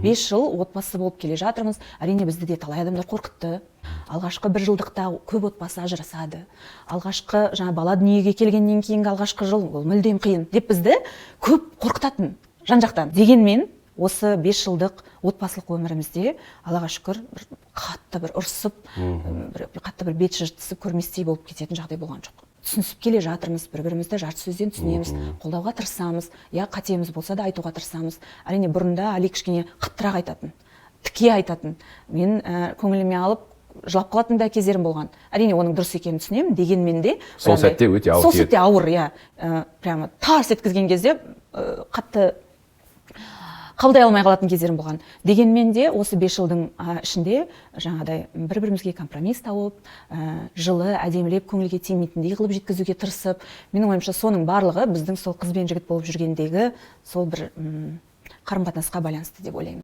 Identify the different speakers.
Speaker 1: 5 жыл отбасы болып келе жатырмыз. Әрине бізді де талай адамдар қорқытты. Алғашқы 1 жылдықта көп отбасы ажырасады. Алғашқы бала дүниеге келгеннен кейінгі алғашқы жыл ол мүлдем қиын деп бізді көп қорқытатын жан-жақтан. Дегенмен осы 5 жылдық отбасылық өмірімізде Аллаға шүкір қатты бір ұрсып, қатты бір бет жыртысып көрместей болып кететін жағдай болған жоқ. Түсінісіп келе жатырмыз, бір-бірімізді жарты сөзден түсінеміз, қолдауға тырысамыз, қатеміз болса да айтуға тырысамыз. Әрине бұрында Али кішкене қаттырақ айтатын, тіке айтатын. Мен көңіліме алып жылап қалатын да кездерім болған. Әрине оның дұрыс екенін түсінемін, дегенмен де
Speaker 2: сол сәтте өте ауыр.
Speaker 1: Сол сәтте ауыр, прямо тарс еткізген кезде қатты қабылдай алмай қалатын кездерім болған. Дегенмен де осы 5 жылдың ішінде жаңағыдай бір-бірімізге компромисс тауып, жылы әдемілеп көңілге тимейтіндей қылып жеткізуге тырысып, менің ойымша соның барлығы біздің сол қыз бен жігіт болып жүргендегі сол бір қарым-қатынасқа байланысты деп ойлаймын.